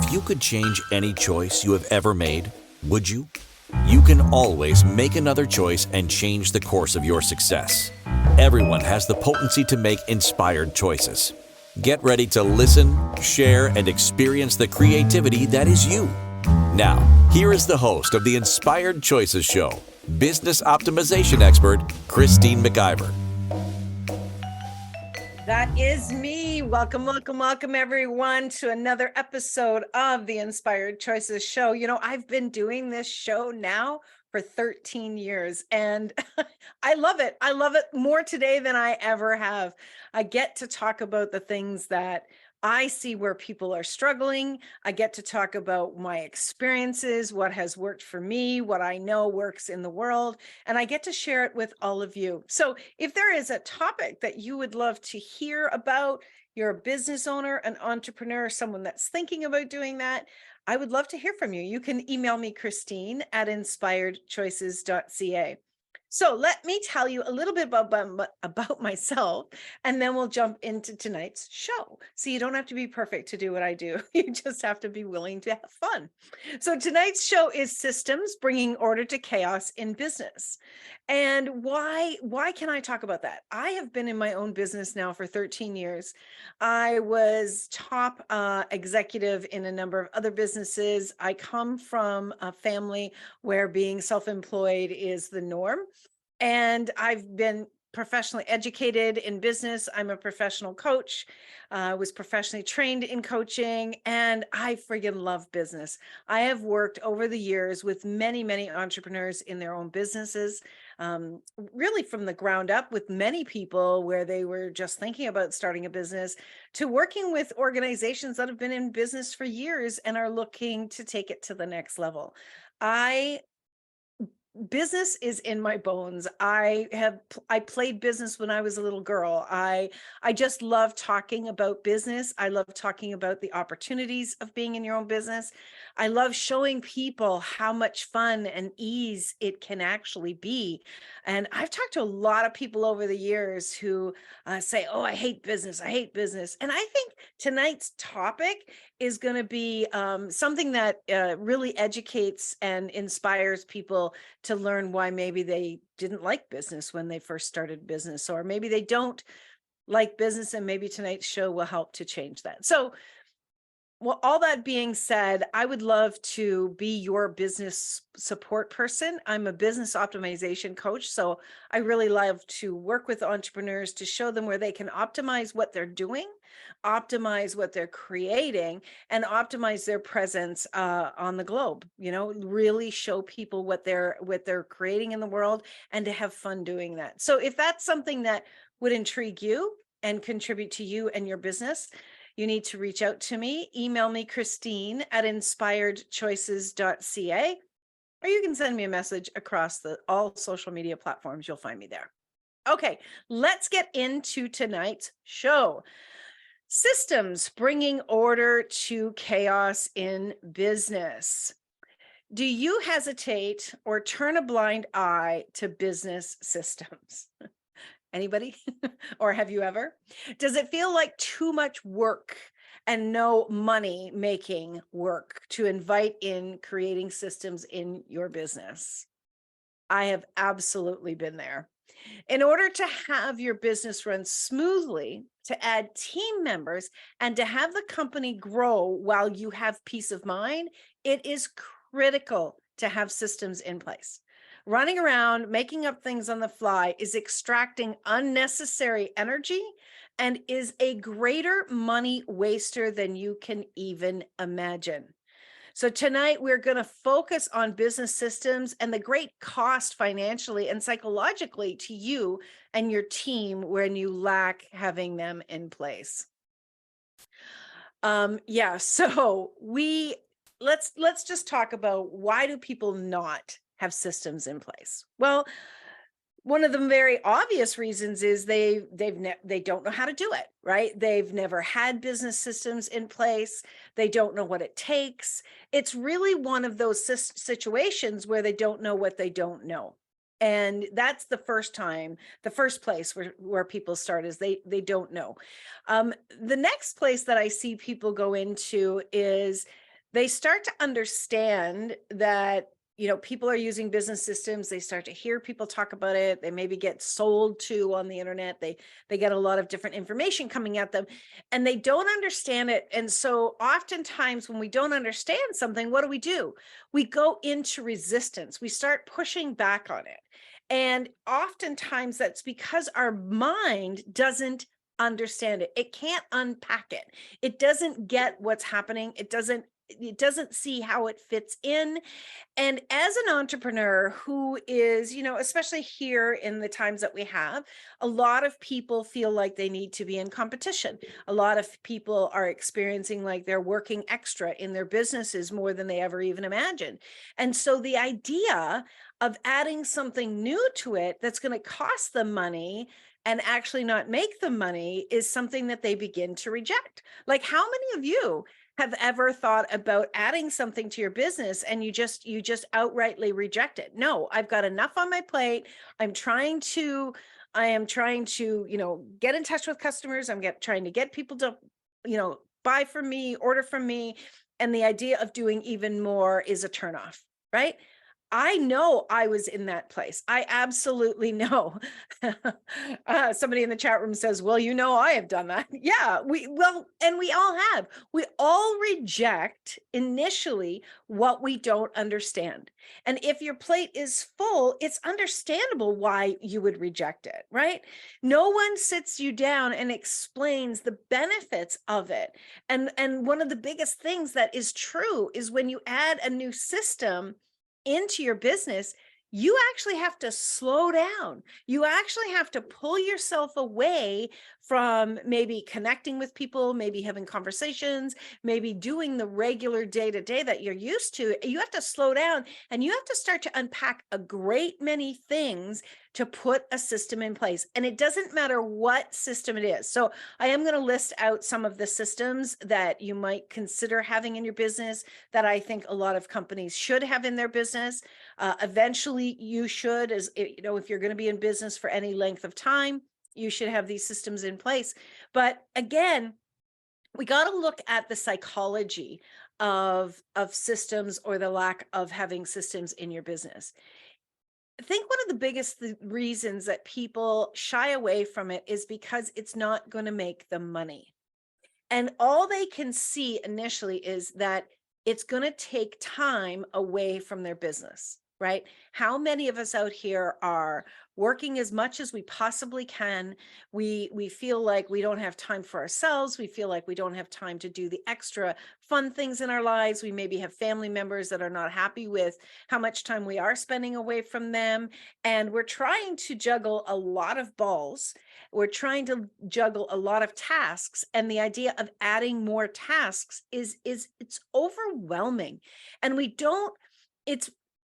If you could change any choice you have ever made, would you? You can always make another choice and change the course of your success. Everyone has the potency to make inspired choices. Get ready to listen, share, and experience the creativity that is you. Now, here is the host of the Inspired Choices Show, business optimization expert, Christine McIver. That is me. Welcome, everyone, to another episode of the Inspired Choices Show. You know, I've been doing this show now for 13 years, and I love it. I love it more today than I ever have. I get to talk about the things that I see where people are struggling. I get to talk about my experiences, what has worked for me, what I know works in the world, and I get to share it with all of you. So if there is a topic that you would love to hear about, you're a business owner, an entrepreneur, someone that's thinking about doing that, I would love to hear from you. You can email me, Christine at inspiredchoices.ca. So let me tell you a little bit about myself, and then we'll jump into tonight's show. So you don't have to be perfect to do what I do. You just have to be willing to have fun. So tonight's show is systems, bringing order to chaos in business. And why can I talk about that? I have been in my own business now for 13 years. I was top executive in a number of other businesses. I come from a family where being self-employed is the norm. And I've been professionally educated in business. I'm a professional coach, was professionally trained in coaching, and I friggin' love business. I have worked over the years with many, many entrepreneurs in their own businesses, really from the ground up, with many people where they were just thinking about starting a business, to working with organizations that have been in business for years and are looking to take it to the next level. Business is in my bones. I played business when I was a little girl. I just love talking about business. I love talking about the opportunities of being in your own business. I love showing people how much fun and ease it can actually be. And I've talked to a lot of people over the years who say, "Oh, I hate business. I hate business." And I think tonight's topic is going to be something that really educates and inspires people to learn why maybe they didn't like business when they first started business, or maybe they don't like business, and maybe tonight's show will help to change that. So, well, all that being said, I would love to be your business support person. I'm a business optimization coach, so I really love to work with entrepreneurs to show them where they can optimize what they're doing, optimize what they're creating, and optimize their presence on the globe. You know, really show people what they're creating in the world, and to have fun doing that. So, if that's something that would intrigue you and contribute to you and your business, you need to reach out to me. Email me, Christine at inspiredchoices.ca, or you can send me a message across all social media platforms. You'll find me there. Okay, let's get into tonight's show. Systems, bringing order to chaos in business. Do you hesitate or turn a blind eye to business systems? Anybody? Or have you ever? Does it feel like too much work and no money making work to invite in creating systems in your business? I have absolutely been there. In order to have your business run smoothly, to add team members, and to have the company grow while you have peace of mind, it is critical to have systems in place. Running around, making up things on the fly is extracting unnecessary energy and is a greater money waster than you can even imagine. So tonight we're going to focus on business systems and the great cost financially and psychologically to you and your team when you lack having them in place. So let's just talk about, why do people not have systems in place? Well, one of the very obvious reasons is they don't know how to do it, right? They've never had business systems in place. They don't know what it takes. It's really one of those situations where they don't know what they don't know. And that's the first place where people start, is they don't know. The next place that I see people go into is they start to understand that, people are using business systems. They start to hear people talk about it. They maybe get sold to on the internet. They get a lot of different information coming at them, and they don't understand it. And so oftentimes when we don't understand something, what do? We go into resistance. We start pushing back on it. And oftentimes that's because our mind doesn't understand it. It can't unpack it. It doesn't get what's happening. It doesn't see how it fits in. And as an entrepreneur who is, especially here in the times that we have, a lot of people feel like they need to be in competition. A lot of people are experiencing like they're working extra in their businesses more than they ever even imagined. And so the idea of adding something new to it that's going to cost them money and actually not make them money is something that they begin to reject. Like, how many of you have ever thought about adding something to your business and you just outrightly reject it? No, I've got enough on my plate. I am trying to, get in touch with customers. trying to get people to, buy from me, order from me. And the idea of doing even more is a turnoff, right? I know I was in that place. I absolutely know. Somebody in the chat room says, well, I have done that. Yeah, and we all have. We all reject initially what we don't understand. And if your plate is full, it's understandable why you would reject it, right? No one sits you down and explains the benefits of it. And one of the biggest things that is true is when you add a new system into your business, you actually have to slow down. You actually have to pull yourself away from maybe connecting with people, maybe having conversations, maybe doing the regular day-to-day that you're used to. You have to slow down and you have to start to unpack a great many things to put a system in place. And it doesn't matter what system it is. So I am going to list out some of the systems that you might consider having in your business that I think a lot of companies should have in their business. Eventually you should, if you're going to be in business for any length of time, you should have these systems in place. But again, we got to look at the psychology of systems, or the lack of having systems in your business. I think one of the biggest reasons that people shy away from it is because it's not going to make them money. And all they can see initially is that it's going to take time away from their business, right? How many of us out here are working as much as we possibly can? We feel like we don't have time for ourselves. We feel like we don't have time to do the extra fun things in our lives. We maybe have family members that are not happy with how much time we are spending away from them. And we're trying to juggle a lot of balls. We're trying to juggle a lot of tasks. And the idea of adding more tasks is it's overwhelming. And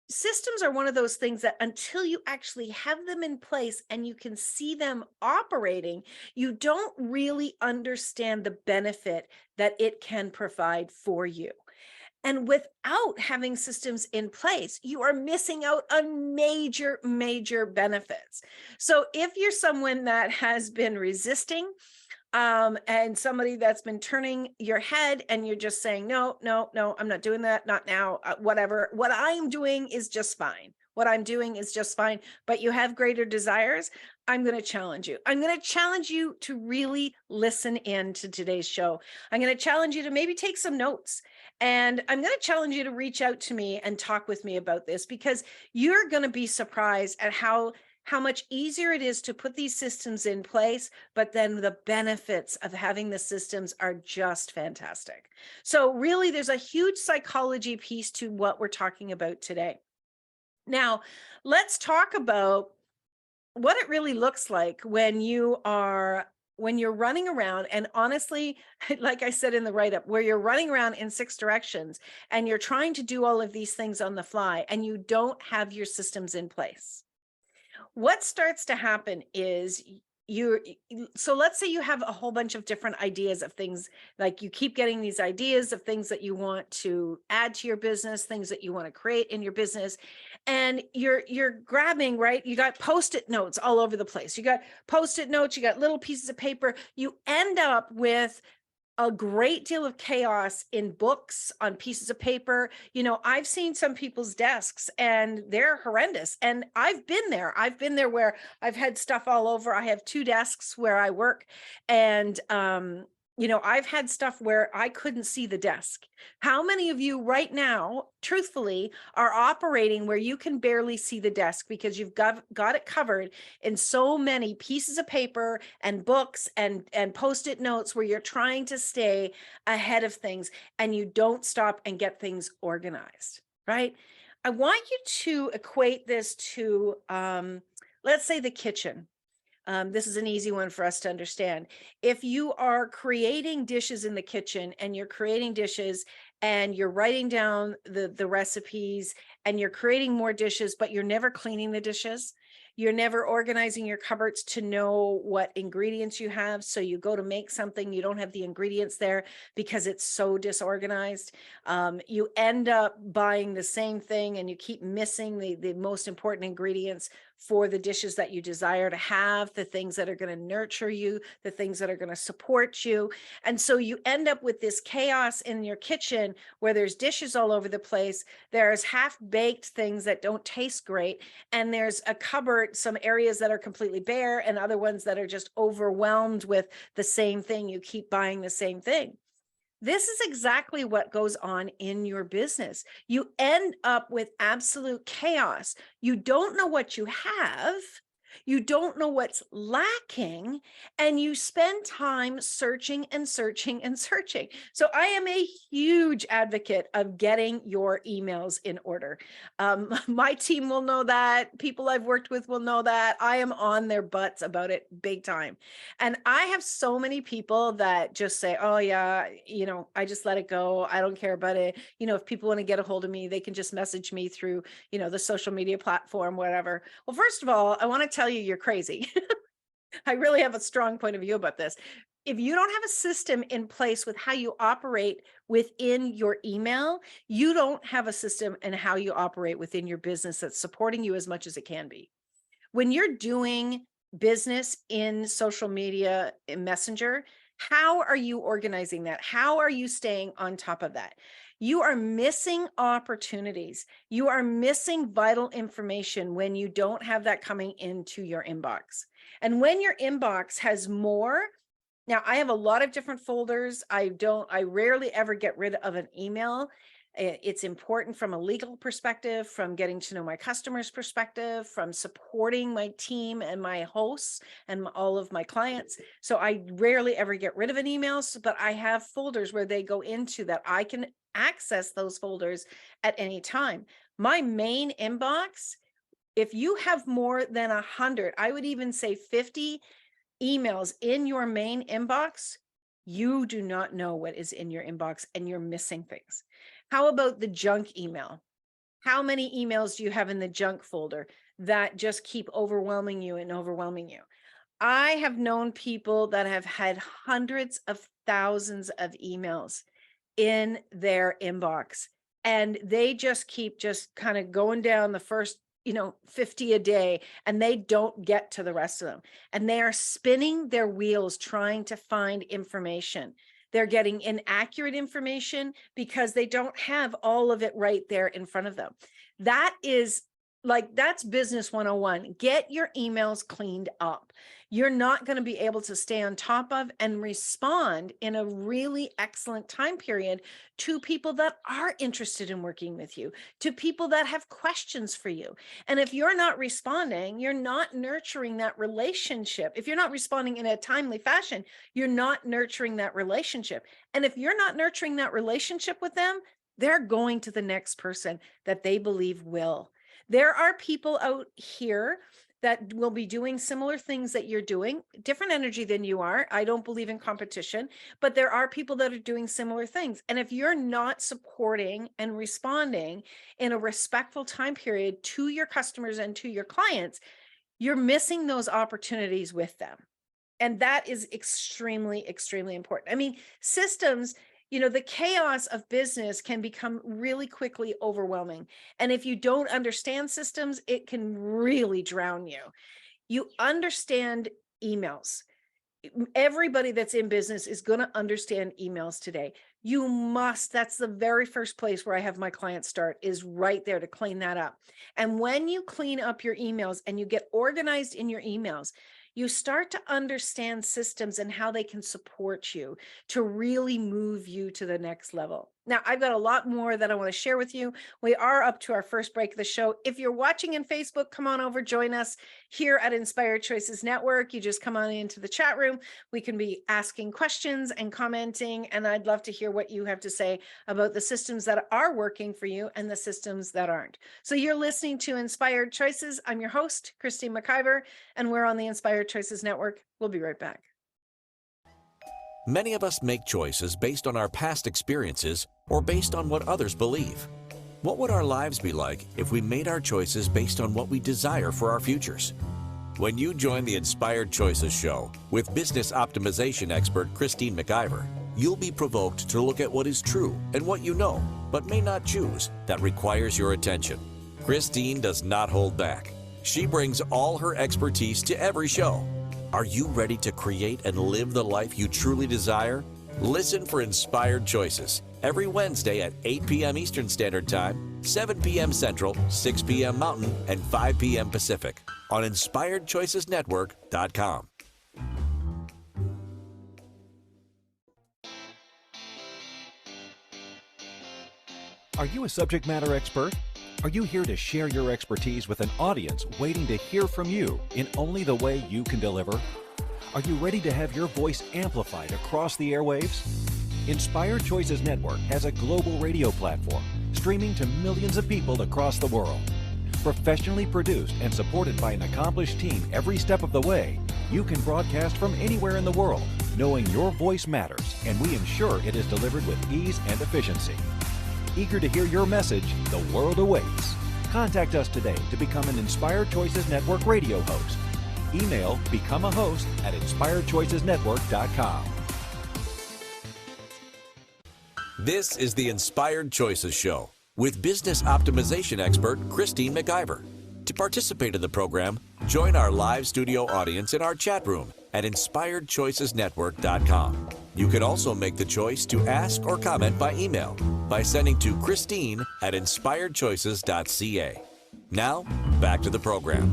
systems are one of those things that until you actually have them in place and you can see them operating, you don't really understand the benefit that it can provide for you. And without having systems in place, you are missing out on major, major benefits. So if you're someone that has been resisting, and somebody that's been turning your head and you're just saying, no, I'm not doing that. Not now, whatever. What I'm doing is just fine. What I'm doing is just fine, but you have greater desires. I'm going to challenge you. I'm going to challenge you to really listen in to today's show. I'm going to challenge you to maybe take some notes, and I'm going to challenge you to reach out to me and talk with me about this, because you're going to be surprised at how much easier it is to put these systems in place, but then the benefits of having the systems are just fantastic. So really, there's a huge psychology piece to what we're talking about today. Now, let's talk about what it really looks like when you're running around, and honestly, like I said in the write-up, where you're running around in 6 directions and you're trying to do all of these things on the fly and you don't have your systems in place. What starts to happen is so let's say you have a whole bunch of different ideas of things, like you keep getting these ideas of things that you want to add to your business, things that you want to create in your business, and you're grabbing, right? You got Post-it notes all over the place. You got Post-it notes, you got little pieces of paper. You end up with a great deal of chaos in books, on pieces of paper. I've seen some people's desks and they're horrendous. And I've been there. I've been there where I've had stuff all over. I have two desks where I work. And, I've had stuff where I couldn't see the desk. How many of you right now, truthfully, are operating where you can barely see the desk because you've got it covered in so many pieces of paper and books and post-it notes where you're trying to stay ahead of things and you don't stop and get things organized, right? I want you to equate this to, let's say, the kitchen. This is an easy one for us to understand. If you are creating dishes in the kitchen and you're creating dishes and you're writing down the recipes and you're creating more dishes, but you're never cleaning the dishes, you're never organizing your cupboards to know what ingredients you have. So you go to make something, you don't have the ingredients there because it's so disorganized. You end up buying the same thing and you keep missing the most important ingredients for the dishes that you desire to have, the things that are going to nurture you, the things that are going to support you. And so you end up with this chaos in your kitchen where there's dishes all over the place. There's half-baked things that don't taste great. And there's a cupboard, some areas that are completely bare and other ones that are just overwhelmed with the same thing. You keep buying the same thing. This is exactly what goes on in your business. You end up with absolute chaos. You don't know what you have. You don't know what's lacking, and you spend time searching and searching and searching. So I am a huge advocate of getting your emails in order. My team will know that. People I've worked with will know that. I am on their butts about it big time. And I have so many people that just say, oh yeah, I just let it go. I don't care about it. If people want to get a hold of me, they can just message me through, the social media platform, whatever. Well, first of all, I want to tell you, you're crazy. I really have a strong point of view about this. If you don't have a system in place with how you operate within your email, you don't have a system in how you operate within your business that's supporting you as much as it can be. When you're doing business in social media, in Messenger, how are you organizing that? How are you staying on top of that? You are missing opportunities. You are missing vital information when you don't have that coming into your inbox. And when your inbox has more, now I have a lot of different folders. I rarely ever get rid of an email. It's important from a legal perspective, from getting to know my customers' perspective, from supporting my team and my hosts and all of my clients. So I rarely ever get rid of an email, but I have folders where they go into that I can access those folders at any time. My main inbox, if you have more than 100, I would even say 50 emails in your main inbox, you do not know what is in your inbox and you're missing things. How about the junk email? How many emails do you have in the junk folder that just keep overwhelming you and overwhelming you? I have known people that have had hundreds of thousands of emails in their inbox, and they just keep just kind of going down the first 50 a day, and they don't get to the rest of them. And they are spinning their wheels trying to find information. They're getting inaccurate information because they don't have all of it right there in front of them. That's business 101. Get your emails cleaned up. You're not going to be able to stay on top of and respond in a really excellent time period to people that are interested in working with you, to people that have questions for you. And if you're not responding, you're not nurturing that relationship. If you're not responding in a timely fashion, you're not nurturing that relationship. And if you're not nurturing that relationship with them, they're going to the next person that they believe will. There are people out here that will be doing similar things that you're doing, different energy than you are. I don't believe in competition, but there are people that are doing similar things. And if you're not supporting and responding in a respectful time period to your customers and to your clients, you're missing those opportunities with them. And that is extremely, extremely important. I mean, systems, the chaos of business can become really quickly overwhelming. And if you don't understand systems, it can really drown you. You understand emails. everybody that's in business is going to understand emails today. You must, that's the very first place where I have my clients start, is right there to clean that up. And when you clean up your emails and you get organized in your emails, you start to understand systems and how they can support you to really move you to the next level. Now, I've got a lot more that I want to share with you. We are up to our first break of the show. If you're watching in Facebook, come on over, join us here at Inspired Choices Network. You just come on into the chat room. We can be asking questions and commenting, and I'd love to hear what you have to say about the systems that are working for you and the systems that aren't. So you're listening to Inspired Choices. I'm your host, Christine McIver, and we're on the Inspired Choices Network. We'll be right back. Many of us make choices based on our past experiences or based on what others believe. What would our lives be like if we made our choices based on what we desire for our futures? When you join the Inspired Choices show with business optimization expert Christine McIver, you'll be provoked to look at what is true and what you know, but may not choose, that requires your attention. Christine does not hold back. She brings all her expertise to every show. Are you ready to create and live the life you truly desire? Listen for Inspired Choices every Wednesday at 8 p.m. Eastern Standard Time, 7 p.m. Central, 6 p.m. Mountain, and 5 p.m. Pacific on InspiredChoicesNetwork.com. Are you a subject matter expert? Are you here to share your expertise with an audience waiting to hear from you in only the way you can deliver? Are you ready to have your voice amplified across the airwaves? Inspired Choices Network has a global radio platform streaming to millions of people across the world. Professionally produced and supported by an accomplished team every step of the way, you can broadcast from anywhere in the world, knowing your voice matters, and we ensure it is delivered with ease and efficiency. Eager to hear your message, the world awaits. Contact us today to become an Inspired Choices Network radio host. Email become a host at inspiredchoicesnetwork.com. This is the Inspired Choices Show with business optimization expert Christine McIver. To participate in the program, join our live studio audience in our chat room at inspiredchoicesnetwork.com. You can also make the choice to ask or comment by email by sending to Christine at inspiredchoices.ca. Now, back to the program.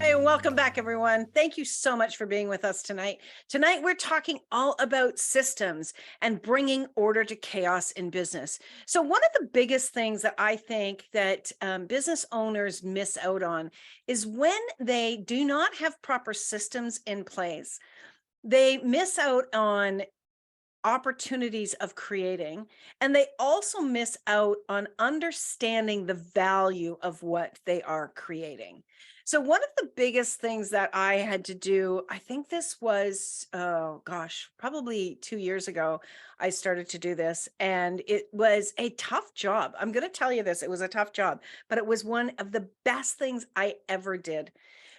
Hey, welcome back, everyone. Thank you so much for being with us tonight. Tonight, we're talking all about systems and bringing order to chaos in business. So one of the biggest things that I think that business owners miss out on is when they do not have proper systems in place. They miss out on opportunities of creating, and they also miss out on understanding the value of what they are creating. So one of the biggest things that I had to do, I think this was, oh gosh, probably 2 years ago, I started to do this, and it was a tough job. I'm going to tell you this, it was a tough job, but it was one of the best things I ever did.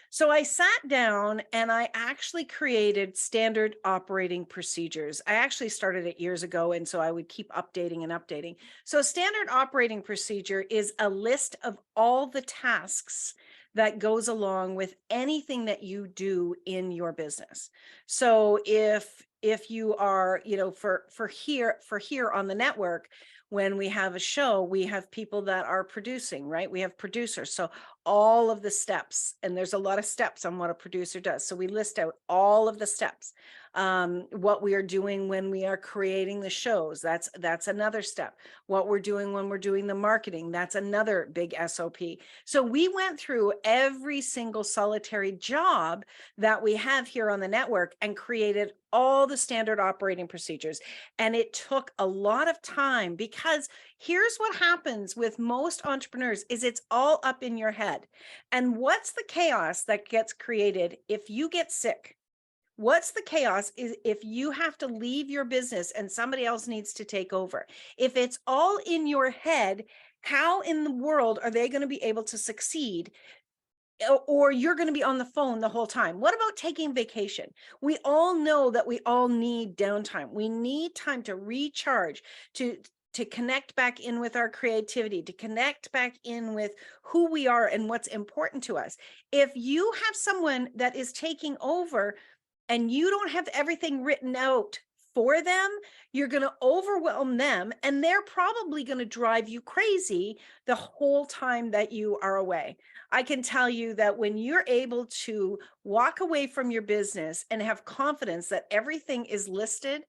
So I sat down and I actually created standard operating procedures. I actually started it years ago, and so I would keep updating and updating. So standard operating procedure is a list of all the tasks that goes along with anything that you do in your business. So if you are, for here on the network, when we have a show, we have people that are producing, right? We have producers. So all of the steps, and there's a lot of steps on what a producer does. So we list out all of the steps, what we are doing when we are creating the shows. That's another step. What we're doing when we're doing the marketing, that's another big SOP. So we went through every single solitary job that we have here on the network and created all the standard operating procedures. And it took a lot of time, because here's what happens with most entrepreneurs is it's all up in your head. And what's the chaos that gets created if you get sick? What's the chaos is if you have to leave your business and somebody else needs to take over. If it's all in your head, how in the world are they going to be able to succeed? Or you're going to be on the phone the whole time. What about taking vacation? We all know that we all need downtime. We need time to recharge, to connect back in with our creativity, to connect back in with who we are and what's important to us. If you have someone that is taking over, and you don't have everything written out for them, you're going to overwhelm them, and they're probably going to drive you crazy the whole time that you are away. I can tell you that when you're able to walk away from your business and have confidence that everything is listed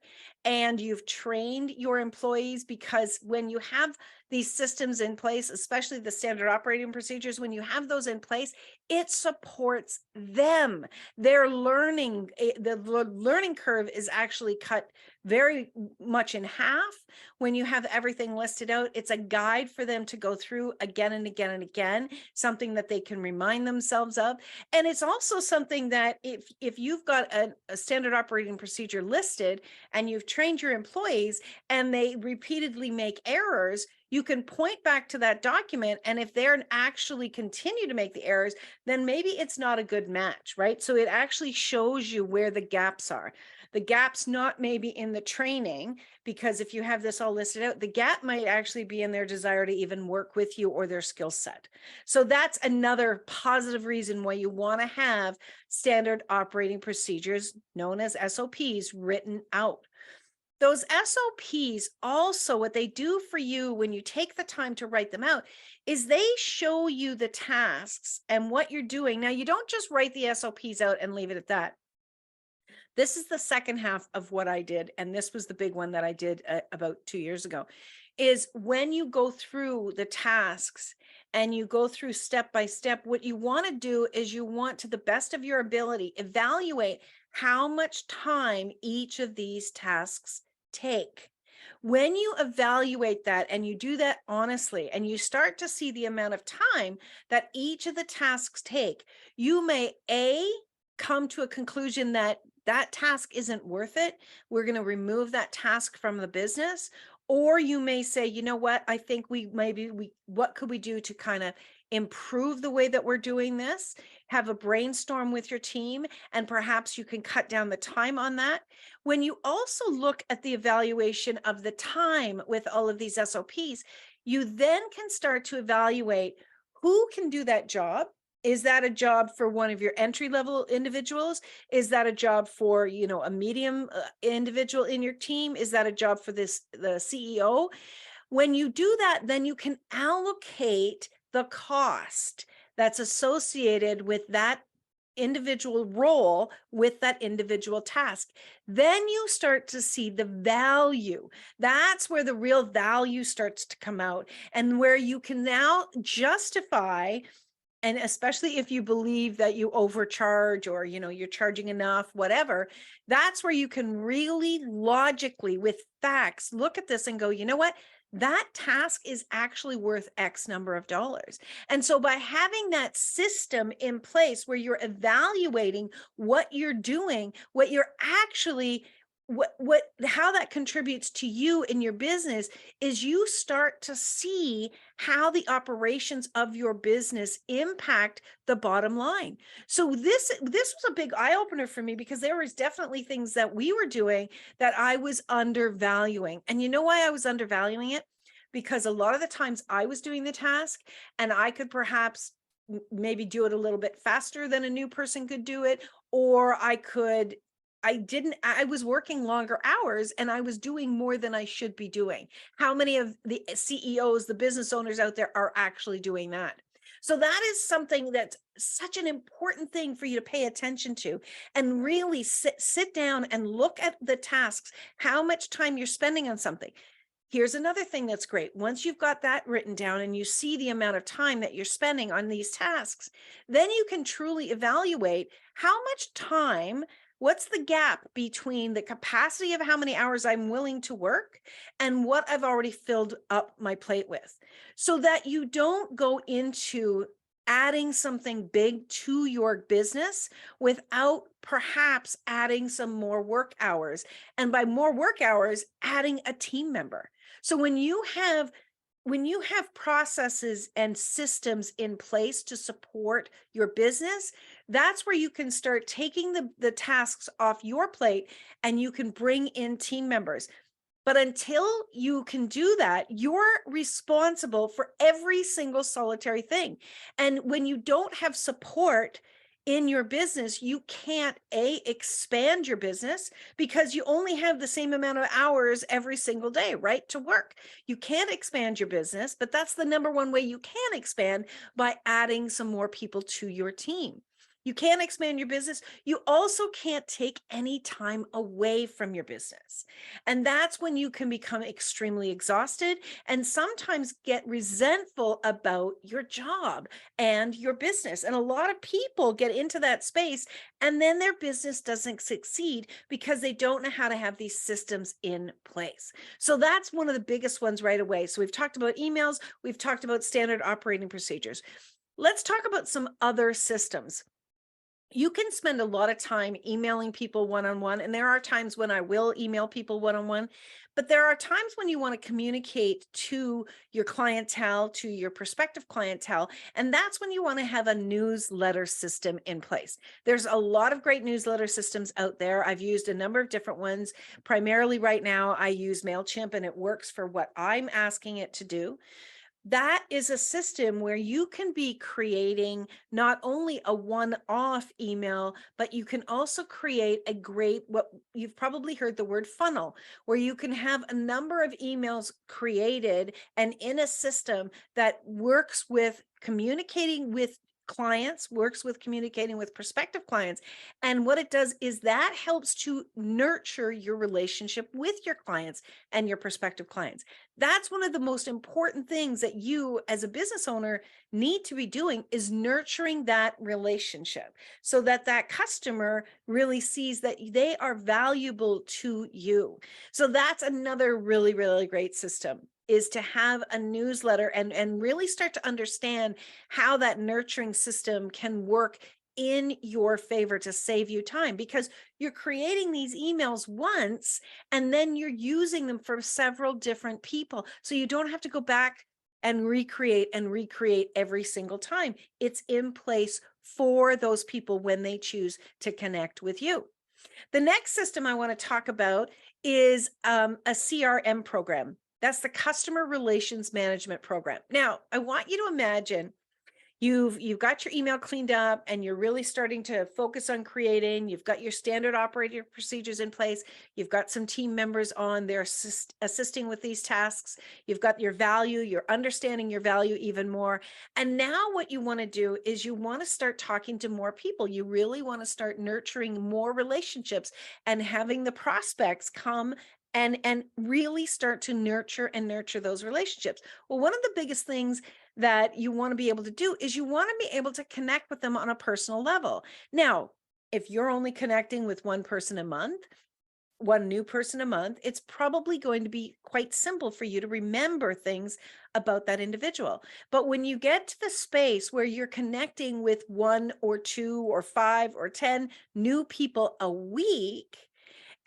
and you've trained your employees, because when you have these systems in place, especially the standard operating procedures, when you have those in place, it supports them. Their learning, the learning curve is actually cut very much in half when you have everything listed out. It's a guide for them to go through again and again and again, something that they can remind themselves of. And it's also something that if you've got a standard operating procedure listed and you've trained your employees and they repeatedly make errors, you can point back to that document. And if they're actually continue to make the errors, then maybe it's not a good match, right? So it actually shows you where the gaps are. The gap's not maybe in the training, because if you have this all listed out, the gap might actually be in their desire to even work with you or their skill set. So that's another positive reason why you want to have standard operating procedures, known as SOPs, written out. Those SOPs also, what they do for you when you take the time to write them out is they show you the tasks and what you're doing. Now, you don't just write the SOPs out and leave it at that. This is the second half of what I did, and this was the big one that I did about 2 years ago, is when you go through the tasks and you go through step by step, what you want to do is you want, to the best of your ability, evaluate how much time each of these tasks take. When you evaluate that and you do that honestly, and you start to see the amount of time that each of the tasks take, you may come to a conclusion that that task isn't worth it. We're going to remove that task from the business. Or you may say, you know what, I think what could we do to kind of improve the way that we're doing this? Have a brainstorm with your team, and perhaps you can cut down the time on that. When you also look at the evaluation of the time with all of these SOPs, you then can start to evaluate who can do that job. Is that a job for one of your entry-level individuals? Is that a job for, a medium individual in your team? Is that a job for the CEO? When you do that, then you can allocate the cost that's associated with that individual role with that individual task. Then you start to see the value. That's where the real value starts to come out, and where you can now justify. And especially if you believe that you overcharge, or, you're charging enough, whatever, that's where you can really logically, with facts, look at this and go, you know what? That task is actually worth X number of dollars. And so by having that system in place where you're evaluating what you're doing, what you're actually how that contributes to you in your business, is you start to see how the operations of your business impact the bottom line. So this was a big eye opener for me, because there was definitely things that we were doing that I was undervaluing. And you know why I was undervaluing it? Because a lot of the times I was doing the task and I could perhaps maybe do it a little bit faster than a new person could do it, or I was working longer hours and I was doing more than I should be doing. How many of the CEOs, the business owners out there, are actually doing that? So that is something that's such an important thing for you to pay attention to, and really sit down and look at the tasks, how much time you're spending on something. Here's another thing that's great. Once you've got that written down and you see the amount of time that you're spending on these tasks, then you can truly evaluate how much time. What's the gap between the capacity of how many hours I'm willing to work and what I've already filled up my plate with, so that you don't go into adding something big to your business without perhaps adding some more work hours. And by more work hours, adding a team member. So when you have processes and systems in place to support your business, that's where you can start taking the tasks off your plate, and you can bring in team members. But until you can do that, you're responsible for every single solitary thing. And when you don't have support, in your business, you can't expand your business because you only have the same amount of hours every single day, right, to work. You can't expand your business, but that's the number one way you can expand, by adding some more people to your team. You can't expand your business. You also can't take any time away from your business. And that's when you can become extremely exhausted and sometimes get resentful about your job and your business. And a lot of people get into that space and then their business doesn't succeed because they don't know how to have these systems in place. So that's one of the biggest ones right away. So we've talked about emails, we've talked about standard operating procedures. Let's talk about some other systems. You can spend a lot of time emailing people one-on-one, and there are times when I will email people one-on-one, but there are times when you want to communicate to your clientele, to your prospective clientele, and that's when you want to have a newsletter system in place. There's a lot of great newsletter systems out there. I've used a number of different ones. Primarily right now, I use MailChimp, and it works for what I'm asking it to do. That is a system where you can be creating not only a one-off email, but you can also create a great, what you've probably heard the word funnel, where you can have a number of emails created and in a system that works with communicating with clients, works with communicating with prospective clients. And what it does is that helps to nurture your relationship with your clients and your prospective clients. That's one of the most important things that you as a business owner need to be doing, is nurturing that relationship so that that customer really sees that they are valuable to you. So that's another really, really great system, is to have a newsletter and really start to understand how that nurturing system can work in your favor to save you time, because you're creating these emails once and then you're using them for several different people. So you don't have to go back and recreate every single time. It's in place for those people when they choose to connect with you. The next system I want to talk about is a CRM program. That's the Customer Relations Management Program. Now, I want you to imagine you've got your email cleaned up and you're really starting to focus on creating. You've got your standard operating procedures in place. You've got some team members on there assisting with these tasks. You've got your value, you're understanding your value even more. And now what you want to do is you want to start talking to more people. You really want to start nurturing more relationships and having the prospects come and really start to nurture those relationships. Well, one of the biggest things that you want to be able to do is you want to be able to connect with them on a personal level. Now, if you're only connecting with one person a month, one new person a month, it's probably going to be quite simple for you to remember things about that individual. But when you get to the space where you're connecting with 1 or 2 or 5 or 10 new people a week,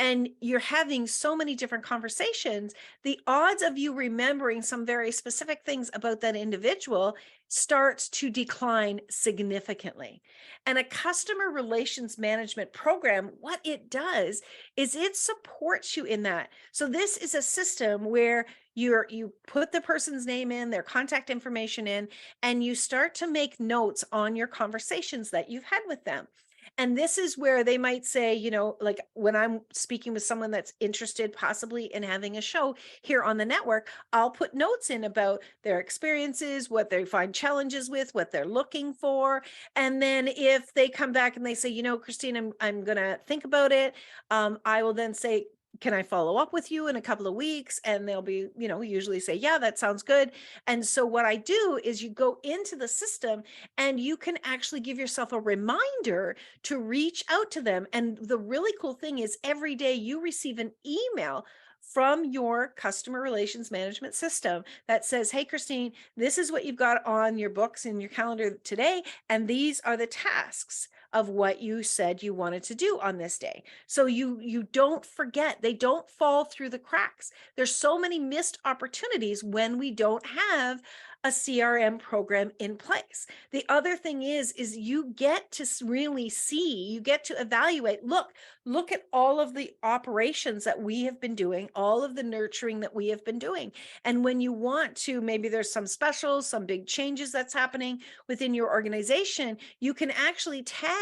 and you're having so many different conversations, the odds of you remembering some very specific things about that individual starts to decline significantly. And a customer relations management program, what it does is it supports you in that. So this is a system where you put the person's name in, their contact information in, and you start to make notes on your conversations that you've had with them. And this is where they might say, like when I'm speaking with someone that's interested possibly in having a show here on the network, I'll put notes in about their experiences, what they find challenges with, what they're looking for. And then if they come back and they say, Christine, I'm going to think about it, I will then say, can I follow up with you in a couple of weeks? And they'll be, usually say, yeah, that sounds good. And so what I do is you go into the system and you can actually give yourself a reminder to reach out to them. And the really cool thing is every day you receive an email from your customer relations management system that says, hey, Christine, this is what you've got on your books in your calendar today. And these are the tasks of what you said you wanted to do on this day. So you don't forget, they don't fall through the cracks. There's so many missed opportunities when we don't have a CRM program in place. The other thing is you get to really see, you get to evaluate, look at all of the operations that we have been doing, all of the nurturing that we have been doing. And when you want to, maybe there's some specials, some big changes that's happening within your organization, you can actually tag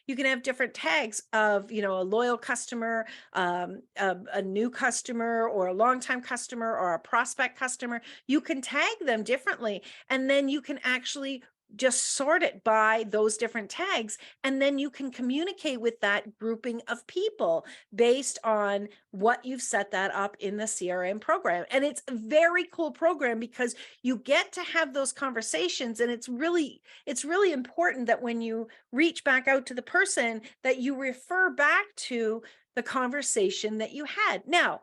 you can have different tags of, a loyal customer, a new customer, or a longtime customer, or a prospect customer. You can tag them differently, and then you can actually just sort it by those different tags. And then you can communicate with that grouping of people based on what you've set that up in the CRM program. And it's a very cool program because you get to have those conversations. And it's really important that when you reach back out to the person, that you refer back to the conversation that you had. Now,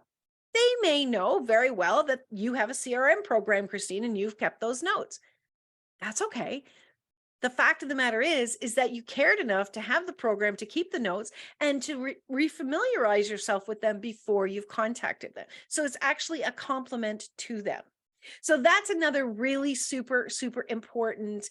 they may know very well that you have a CRM program, Christine, and you've kept those notes. That's okay. The fact of the matter is that you cared enough to have the program, to keep the notes, and to refamiliarize yourself with them before you've contacted them. So it's actually a compliment to them. So that's another really super, super important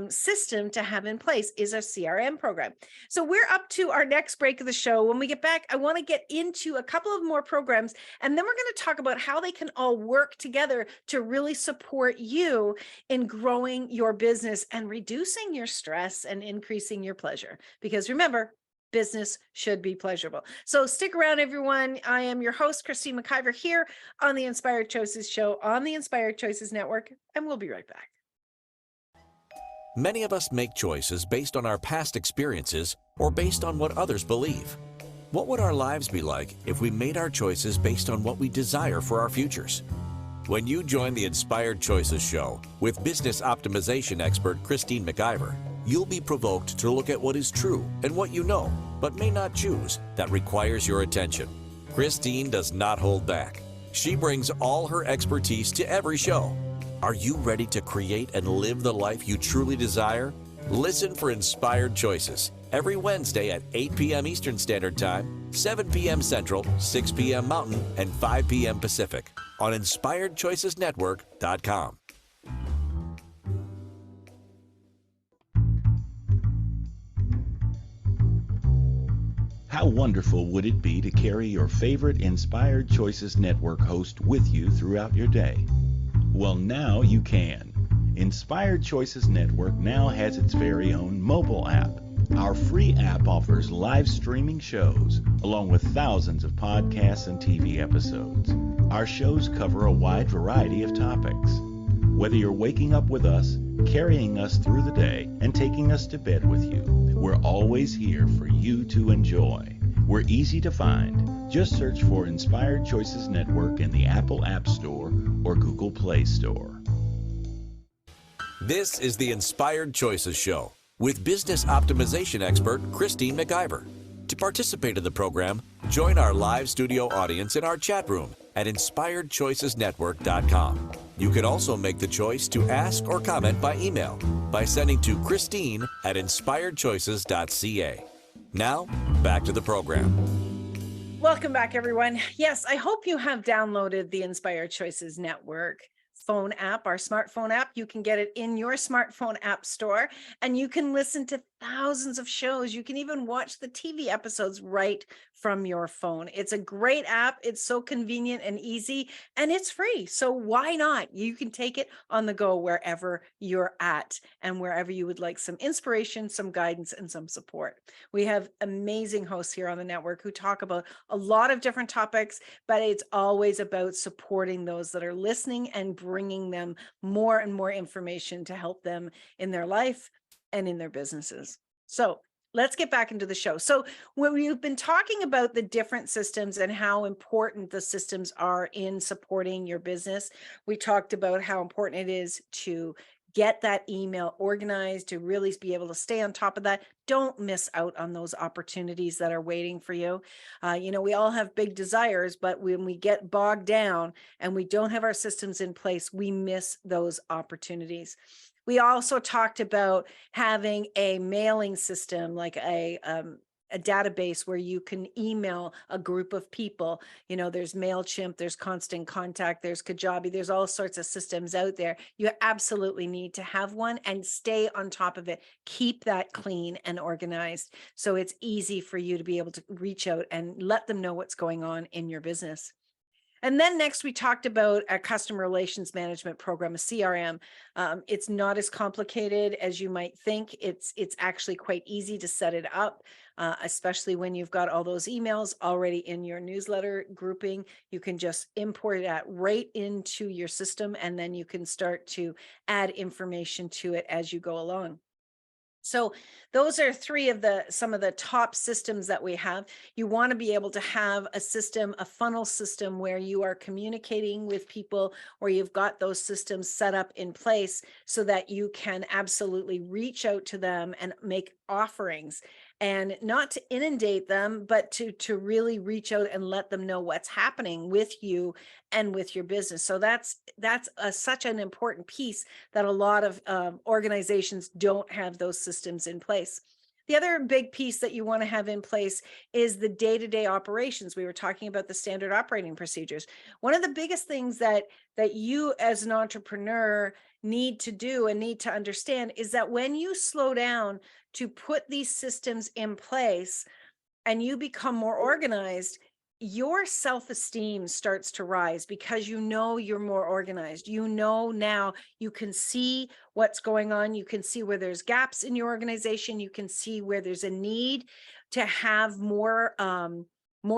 system to have in place, is a CRM program. So we're up to our next break of the show. When we get back, I want to get into a couple of more programs, and then we're going to talk about how they can all work together to really support you in growing your business and reducing your stress and increasing your pleasure. Because remember, business should be pleasurable. So stick around, everyone. I am your host, Christine McIver, here on the Inspired Choices Show on the Inspired Choices Network, and we'll be right back. Many of us make choices based on our past experiences or based on what others believe. What would our lives be like if we made our choices based on what we desire for our futures? When you join the Inspired Choices Show with business optimization expert Christine McIver, you'll be provoked to look at what is true and what you know, but may not choose, that requires your attention. Christine does not hold back. She brings all her expertise to every show. Are you ready to create and live the life you truly desire? Listen for Inspired Choices every Wednesday at 8 p.m. Eastern Standard Time, 7 p.m. Central, 6 p.m. Mountain, and 5 p.m. Pacific on InspiredChoicesNetwork.com. How wonderful would it be to carry your favorite Inspired Choices Network host with you throughout your day? Well, now you can. Inspired Choices Network now has its very own mobile app. Our free app offers live streaming shows, along with thousands of podcasts and TV episodes. Our shows cover a wide variety of topics. Whether you're waking up with us, carrying us through the day, and taking us to bed with you, we're always here for you to enjoy. We're easy to find. Just search for Inspired Choices Network in the Apple App Store or Google Play Store. This is the Inspired Choices Show with business optimization expert Christine McIver. To participate in the program, join our live studio audience in our chat room at InspiredChoicesNetwork.com. You can also make the choice to ask or comment by email by sending to Christine@InspiredChoices.ca. Now, back to the program. Welcome back, everyone. Yes, I hope you have downloaded the Inspired Choices Network phone app, our smartphone app. You can get it in your smartphone app store, and you can listen to thousands of shows. You can even watch the TV episodes right from your phone. It's a great app. It's so convenient and easy, and it's free. So why not? You can take it on the go wherever you're at and wherever you would like some inspiration, some guidance, and some support. We have amazing hosts here on the network who talk about a lot of different topics, but it's always about supporting those that are listening and bringing them more and more information to help them in their life and in their businesses. So let's get back into the show. So when we've been talking about the different systems and how important the systems are in supporting your business, we talked about how important it is to get that email organized, to really be able to stay on top of that. Don't miss out on those opportunities that are waiting for you. We all have big desires, but when we get bogged down and we don't have our systems in place, we miss those opportunities. We also talked about having a mailing system, like a database where you can email a group of people. There's MailChimp, there's Constant Contact, there's Kajabi, there's all sorts of systems out there. You absolutely need to have one and stay on top of it. Keep that clean and organized so it's easy for you to be able to reach out and let them know what's going on in your business. And then next we talked about a customer relations management program, a CRM. It's not as complicated as you might think. It's actually quite easy to set it up, especially when you've got all those emails already in your newsletter grouping. You can just import that right into your system, and then you can start to add information to it as you go along. So those are some of the top systems that we have. You want to be able to have a system, a funnel system, where you are communicating with people, or you've got those systems set up in place so that you can absolutely reach out to them and make offerings, and not to inundate them, but to really reach out and let them know what's happening with you and with your business. So that's such an important piece that a lot of organizations don't have those systems in place. The other big piece that you want to have in place is the day-to-day operations. We were talking about the standard operating procedures. One of the biggest things that you as an entrepreneur need to do and need to understand is that when you slow down to put these systems in place and you become more organized, your self-esteem starts to rise, because you know you're more organized. You know, now you can see what's going on. You can see where there's gaps in your organization. You can see where there's a need to have more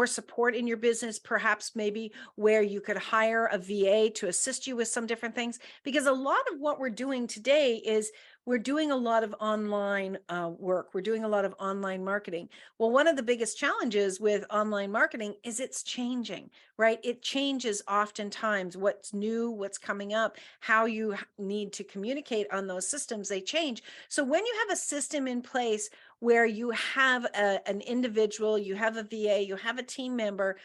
support in your business, perhaps maybe where you could hire a VA to assist you with some different things. Because a lot of what we're doing today is we're doing a lot of online work. We're doing a lot of online marketing. Well, one of the biggest challenges with online marketing is it's changing, right? It changes oftentimes. What's new, what's coming up, how you need to communicate on those systems, they change. So when you have a system in place where you have an individual, you have a VA, you have a team member,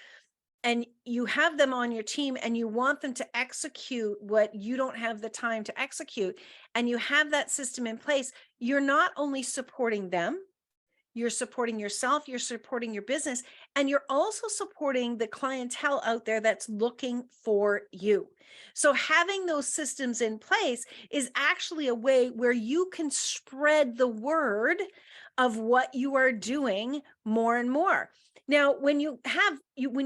and you have them on your team, and you want them to execute what you don't have the time to execute, and you have that system in place, you're not only supporting them, you're supporting yourself, you're supporting your business, and you're also supporting the clientele out there that's looking for you. So having those systems in place is actually a way where you can spread the word of what you are doing more and more. Now, when you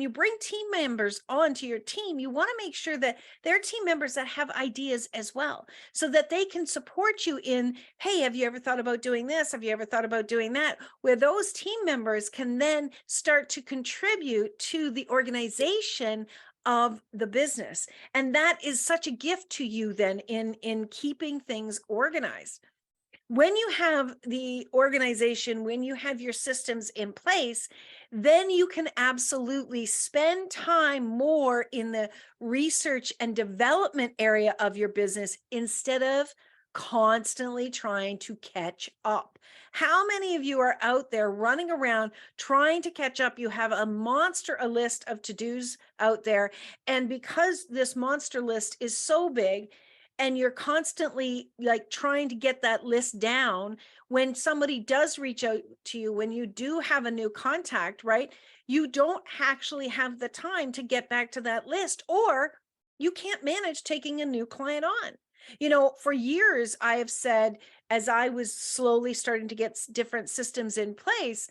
bring team members onto your team, you want to make sure that they're team members that have ideas as well, so that they can support you in, hey, have you ever thought about doing this? Have you ever thought about doing that? Where those team members can then start to contribute to the organization of the business. And that is such a gift to you then in keeping things organized. When you have the organization, when you have your systems in place, then you can absolutely spend time more in the research and development area of your business instead of constantly trying to catch up. How many of you are out there running around trying to catch up? You have a list of to-dos out there, and because this monster list is so big, and you're constantly like trying to get that list down, when somebody does reach out to you, when you do have a new contact, right, you don't actually have the time to get back to that list, or you can't manage taking a new client on. You know, for years, I have said, as I was slowly starting to get different systems in place,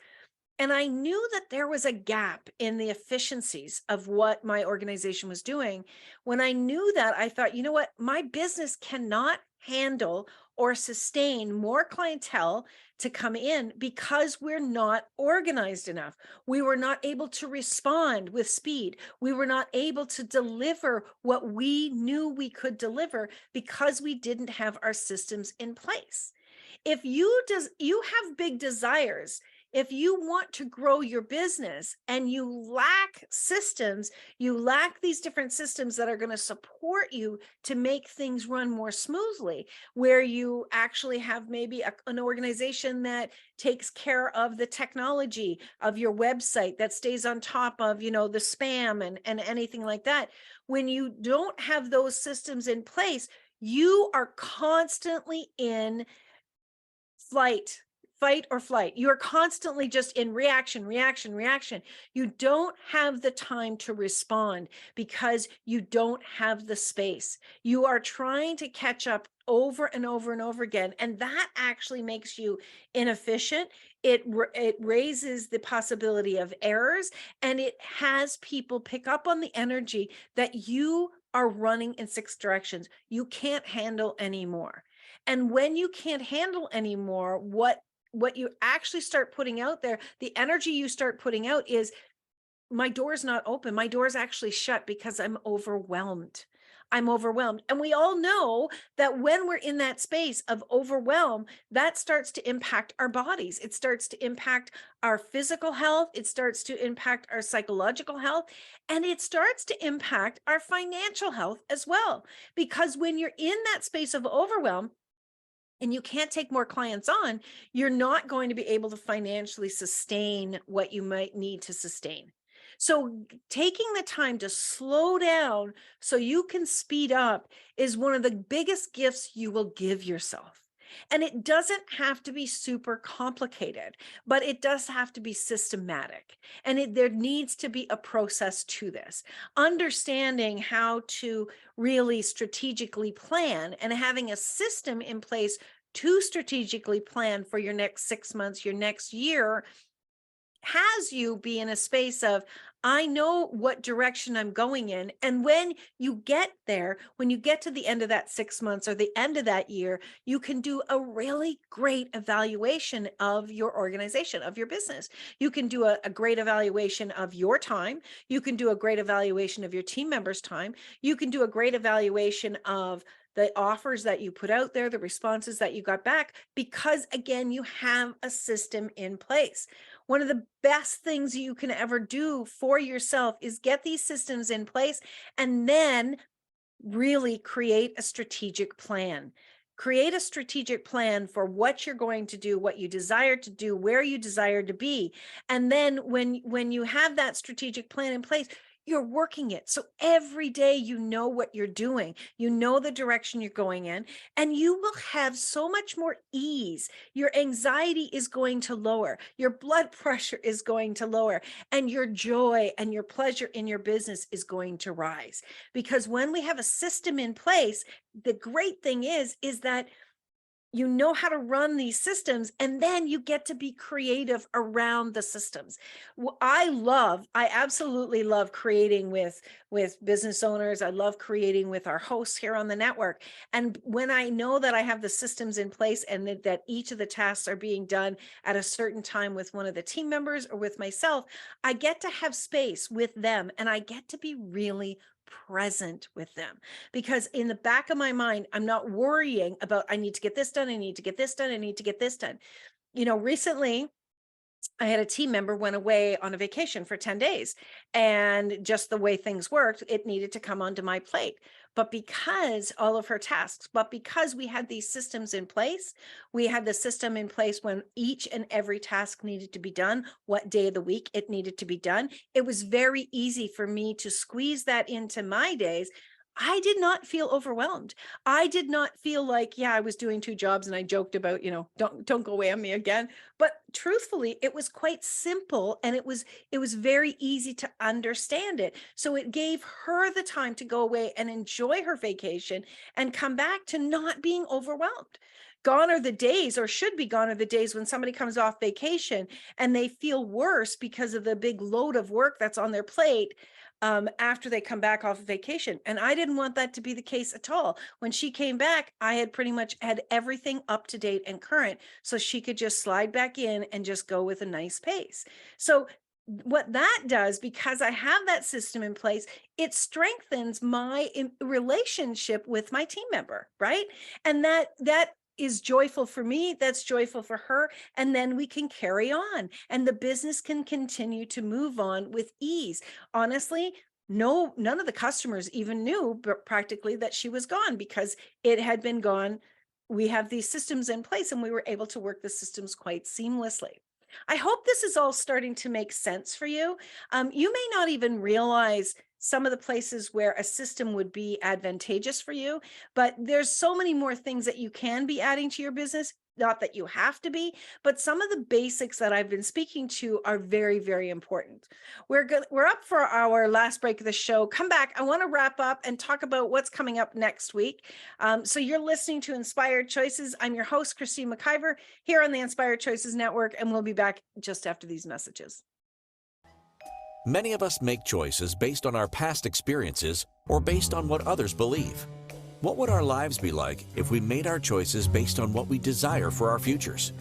and I knew that there was a gap in the efficiencies of what my organization was doing. When I knew that, I thought, you know what, my business cannot handle or sustain more clientele to come in because we're not organized enough. We were not able to respond with speed. We were not able to deliver what we knew we could deliver because we didn't have our systems in place. If you have big desires, if you want to grow your business and you lack systems, you lack these different systems that are going to support you to make things run more smoothly, where you actually have maybe an organization that takes care of the technology of your website, that stays on top of, you know, the spam and anything like that. When you don't have those systems in place, you are constantly in fight or flight. You are constantly just in reaction, reaction, reaction. You don't have the time to respond because you don't have the space. You are trying to catch up over and over and over again. And that actually makes you inefficient. It raises the possibility of errors, and it has people pick up on the energy that you are running in 6 directions. You can't handle anymore. And when you can't handle anymore, what you actually start putting out there, the energy you start putting out is, my door's not open. My door's actually shut because I'm overwhelmed. I'm overwhelmed. And we all know that when we're in that space of overwhelm, that starts to impact our bodies. It starts to impact our physical health. It starts to impact our psychological health. And it starts to impact our financial health as well. Because when you're in that space of overwhelm, and you can't take more clients on, you're not going to be able to financially sustain what you might need to sustain. So taking the time to slow down so you can speed up is one of the biggest gifts you will give yourself. And it doesn't have to be super complicated, but it does have to be systematic. And there needs to be a process to this. Understanding how to really strategically plan and having a system in place to strategically plan for your next 6 months, your next year, has you be in a space of, I know what direction I'm going in. And when you get there, when you get to the end of that 6 months or the end of that year, you can do a really great evaluation of your organization, of your business. You can do a great evaluation of your time. You can do a great evaluation of your team members' time. You can do a great evaluation of the offers that you put out there, the responses that you got back, because again, you have a system in place. One of the best things you can ever do for yourself is get these systems in place and then really create a strategic plan. Create a strategic plan for what you're going to do, what you desire to do, where you desire to be. And then when you have that strategic plan in place, you're working it. So every day you know what you're doing, you know the direction you're going in, and you will have so much more ease. Your anxiety is going to lower, your blood pressure is going to lower, and your joy and your pleasure in your business is going to rise. Because when we have a system in place, the great thing is that you know how to run these systems, and then you get to be creative around the systems. I absolutely love creating with business owners. I love creating with our hosts here on the network. And when I know that I have the systems in place and that each of the tasks are being done at a certain time with one of the team members or with myself, I get to have space with them, and I get to be really present with them, because in the back of my mind, I'm not worrying about, I need to get this done, I need to get this done, I need to get this done. Recently I had a team member went away on a vacation for 10 days, and just the way things worked, it needed to come onto my plate. But because all of her tasks, but because we had these systems in place, we had the system in place when each and every task needed to be done, what day of the week it needed to be done. It was very easy for me to squeeze that into my days. I did not feel overwhelmed. I did not feel like, yeah, I was doing 2 jobs, and I joked about, don't go away on me again. But truthfully, it was quite simple, and it was very easy to understand it. So it gave her the time to go away and enjoy her vacation and come back to not being overwhelmed. Gone are the days, or should be gone are the days, when somebody comes off vacation and they feel worse because of the big load of work that's on their plate after they come back off of vacation. And I didn't want that to be the case at all. When she came back, I had pretty much had everything up to date and current, so she could just slide back in and just go with a nice pace. So what that does, because I have that system in place, it strengthens my relationship with my team member, right? And that is joyful for me, that's joyful for her, and then we can carry on, and the business can continue to move on with ease. Honestly, none of the customers even knew practically that she was gone, because it had been gone. We have these systems in place, and we were able to work the systems quite seamlessly. I hope this is all starting to make sense for you. You may not even realize some of the places where a system would be advantageous for you, but there's so many more things that you can be adding to your business. not that you have to be, but some of the basics that I've been speaking to are very, very important. We're up for our last break of the show. Come back. I want to wrap up and talk about what's coming up next week. So you're listening to Inspired Choices. I'm your host, Christine McIver, here on the Inspired Choices Network, and we'll be back just after these messages. Many of us make choices based on our past experiences or based on what others believe. What would our lives be like if we made our choices based on what we desire for our futures?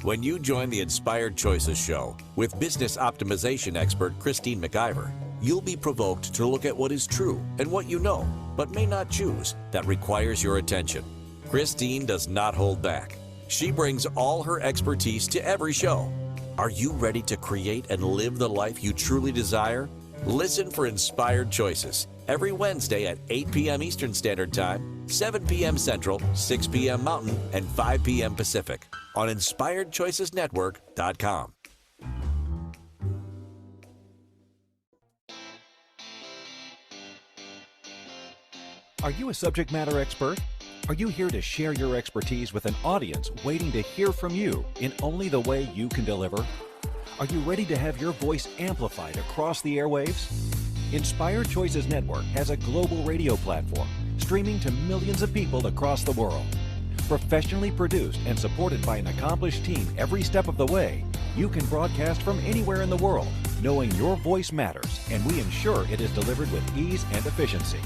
When you join the Inspired Choices show with business optimization expert Christine McIver, you'll be provoked to look at what is true and what you know, but may not choose, that requires your attention. Christine does not hold back. She brings all her expertise to every show. Are you ready to create and live the life you truly desire? Listen for Inspired Choices every Wednesday at 8 p.m. Eastern Standard Time, 7 p.m. Central, 6 p.m. Mountain, and 5 p.m. Pacific on InspiredChoicesNetwork.com. Are you a subject matter expert? Are you here to share your expertise with an audience waiting to hear from you in only the way you can deliver? Are you ready to have your voice amplified across the airwaves? Inspired Choices Network has a global radio platform streaming to millions of people across the world. Professionally produced and supported by an accomplished team every step of the way, you can broadcast from anywhere in the world, knowing your voice matters, and we ensure it is delivered with ease and efficiency.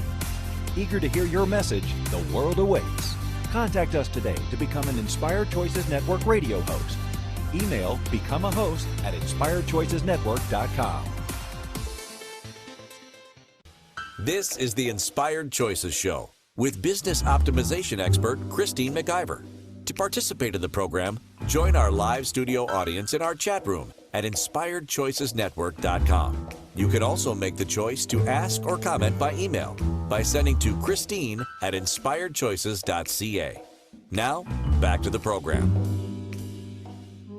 Eager to hear your message, the world awaits. Contact us today to become an Inspired Choices Network radio host. Email becomeahost@inspiredchoicesnetwork.com. This is the Inspired Choices Show with business optimization expert Christine McIver. To participate in the program, join our live studio audience in our chat room at InspiredChoicesNetwork.com. You can also make the choice to ask or comment by email by sending to Christine@InspiredChoices.ca. Now, back to the program.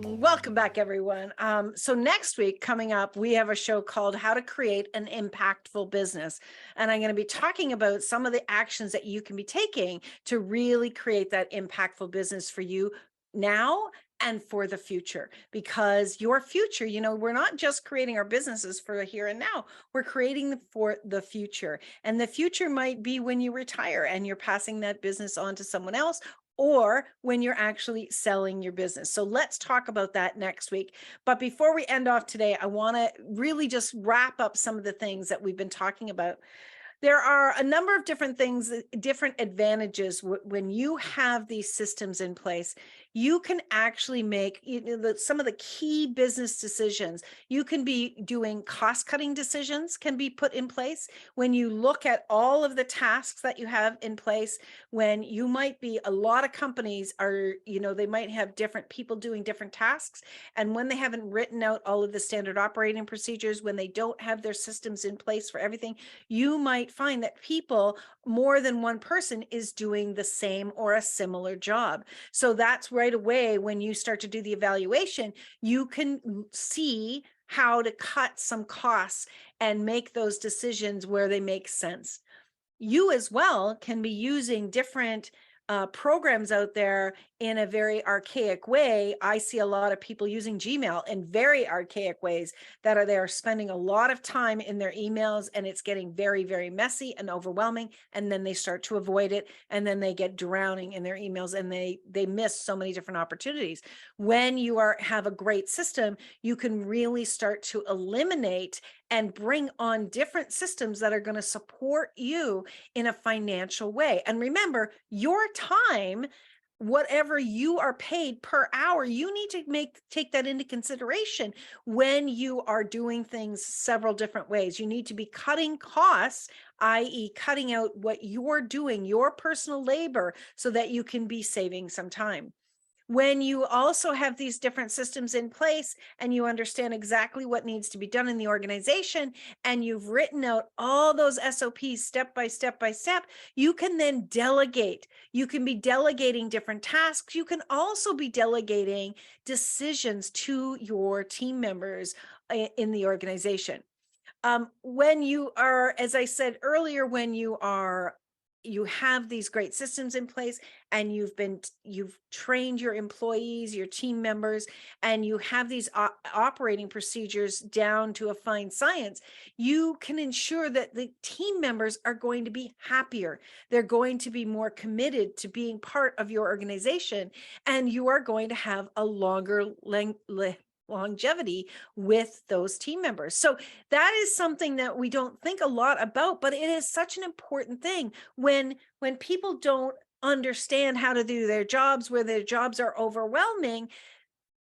Welcome back, everyone. So next week coming up, we have a show called How to Create an Impactful Business. And I'm going to be talking about some of the actions that you can be taking to really create that impactful business for you now and for the future. Because your future, we're not just creating our businesses for the here and now, we're creating for the future. And the future might be when you retire and you're passing that business on to someone else, or when you're actually selling your business. So let's talk about that next week. But before we end off today, I want to really just wrap up some of the things that we've been talking about. There are a number of different things, different advantages when you have these systems in place. You can actually make some of the key business decisions. You can be doing cost-cutting decisions can be put in place when you look at all of the tasks that you have in place. When you might be, a lot of companies are, they might have different people doing different tasks. And when they haven't written out all of the standard operating procedures, when they don't have their systems in place for everything, you might find that more than one person is doing the same or a similar job. So that's right away, when you start to do the evaluation, you can see how to cut some costs and make those decisions where they make sense. You as well can be using different programs out there in a very archaic way. I see a lot of people using Gmail in very archaic ways that they are spending a lot of time in their emails, and it's getting very, very messy and overwhelming. And then they start to avoid it, and then they get drowning in their emails, and they miss so many different opportunities. When you have a great system, you can really start to eliminate and bring on different systems that are going to support you in a financial way. And remember, your time, whatever you are paid per hour, you need to take that into consideration when you are doing things several different ways. You need to be cutting costs, i.e. cutting out what you're doing, your personal labor, so that you can be saving some time. When you also have these different systems in place and you understand exactly what needs to be done in the organization, and you've written out all those SOPs step by step by step, you can then delegate. You can be delegating different tasks. You can also be delegating decisions to your team members in the organization. When you are, as I said earlier, when you are you have these great systems in place, and you've trained your employees, your team members, and you have these operating procedures down to a fine science, you can ensure that the team members are going to be happier. They're going to be more committed to being part of your organization, and you are going to have a longer longevity with those team members. So that is something that we don't think a lot about, but it is such an important thing when people don't understand how to do their jobs, where their jobs are overwhelming.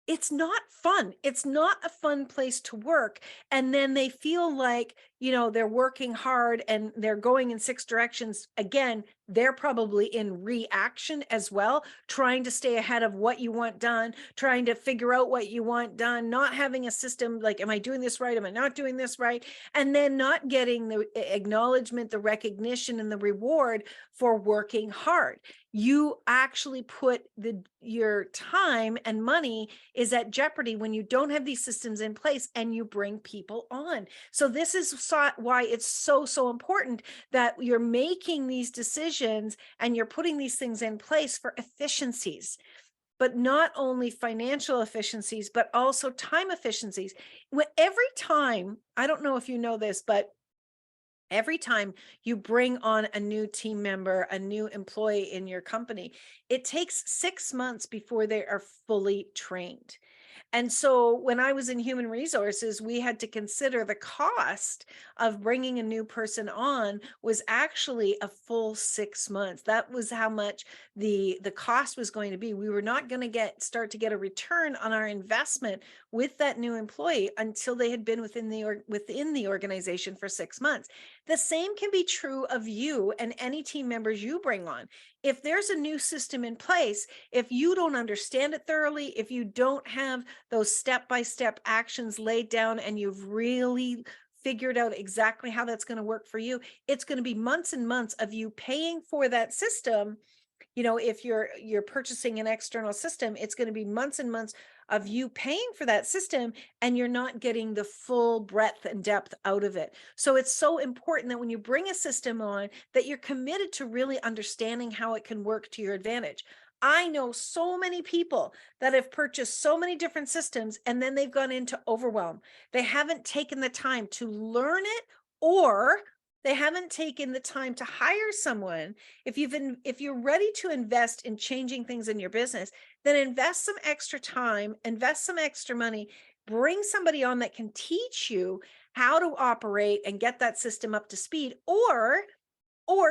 It's not fun. It's not a fun place to work. And then they feel like, they're working hard and they're going in 6 directions. Again, they're probably in reaction as well, trying to stay ahead of what you want done, trying to figure out what you want done, not having a system like, am I doing this right? Am I not doing this right? And then not getting the acknowledgement, the recognition, and the reward for working hard. You actually put your time and money is at jeopardy when you don't have these systems in place and you bring people on. So this is why it's so important that you're making these decisions and you're putting these things in place for efficiencies, but not only financial efficiencies, but also time efficiencies. Every time, I don't know if you know this, but every time you bring on a new team member, a new employee in your company, it takes 6 months before they are fully trained. And so when I was in human resources, we had to consider the cost of bringing a new person on was actually a full 6 months. That was how much the cost was going to be. We were not going to start to get a return on our investment with that new employee until they had been within the organization for 6 months. The same can be true of you and any team members you bring on. If there's a new system in place, if you don't understand it thoroughly, if you don't have those step-by-step actions laid down and you've really figured out exactly how that's going to work for you, it's going to be months and months of you paying for that system. If you're purchasing an external system, it's going to be months and months of you paying for that system, and you're not getting the full breadth and depth out of it. So it's so important that when you bring a system on, that you're committed to really understanding how it can work to your advantage. I know so many people that have purchased so many different systems, and then they've gone into overwhelm. They haven't taken the time to learn it, or they haven't taken the time to hire someone. If you're ready to invest in changing things in your business, then invest some extra time, invest some extra money, bring somebody on that can teach you how to operate and get that system up to speed, or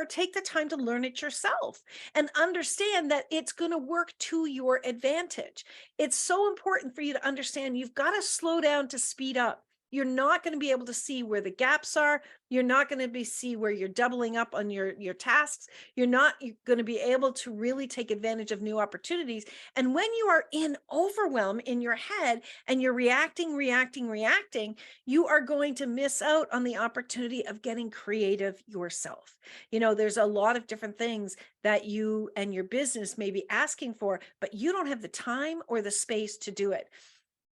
take the time to learn it yourself and understand that it's going to work to your advantage. It's so important for you to understand you've got to slow down to speed up. You're not going to be able to see where the gaps are. You're not going to see where you're doubling up on your tasks. You're going to be able to really take advantage of new opportunities. And when you are in overwhelm in your head and you're reacting, you are going to miss out on the opportunity of getting creative yourself. There's a lot of different things that you and your business may be asking for, but you don't have the time or the space to do it.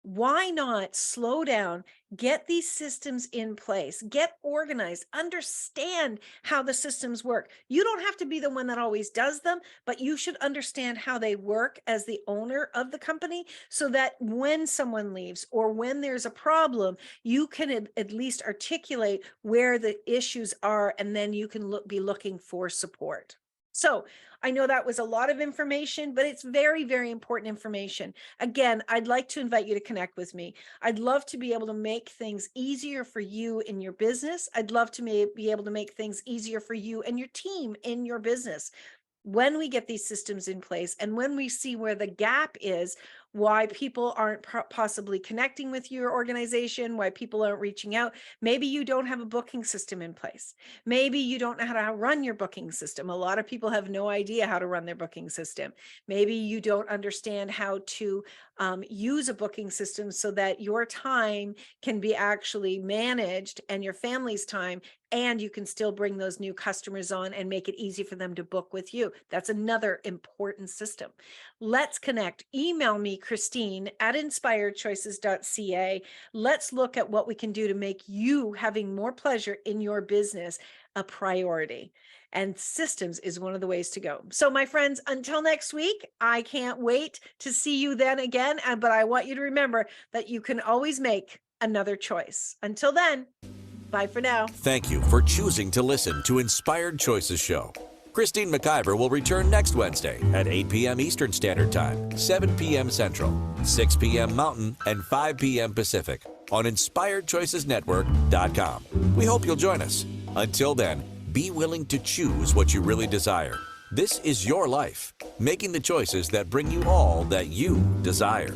Why not slow down, get these systems in place, get organized, understand how the systems work. You don't have to be the one that always does them, but you should understand how they work as the owner of the company, so that when someone leaves or when there's a problem, you can at least articulate where the issues are, and then you can be looking for support. So I know that was a lot of information, but it's very, very important information. Again, I'd like to invite you to connect with me. I'd love to be able to make things easier for you in your business. I'd love to be able to make things easier for you and your team in your business. When we get these systems in place and when we see where the gap is, why people aren't possibly connecting with your organization, why people aren't reaching out. Maybe you don't have a booking system in place. Maybe you don't know how to run your booking system. A lot of people have no idea how to run their booking system. Maybe you don't understand how to use a booking system so that your time can be actually managed, and your family's time, and you can still bring those new customers on and make it easy for them to book with you. That's another important system. Let's connect. Email me, Christine at inspiredchoices.ca. Let's look at what we can do to make you having more pleasure in your business a priority. And systems is one of the ways to go. So my friends, until next week, I can't wait to see you then again. But I want you to remember that you can always make another choice. Until then, bye for now. Thank you for choosing to listen to Inspired Choices Show. Christine McIver will return next Wednesday at 8 p.m. Eastern Standard Time, 7 p.m. Central, 6 p.m. Mountain, and 5 p.m. Pacific on InspiredChoicesNetwork.com. We hope you'll join us. Until then, be willing to choose what you really desire. This is your life, making the choices that bring you all that you desire.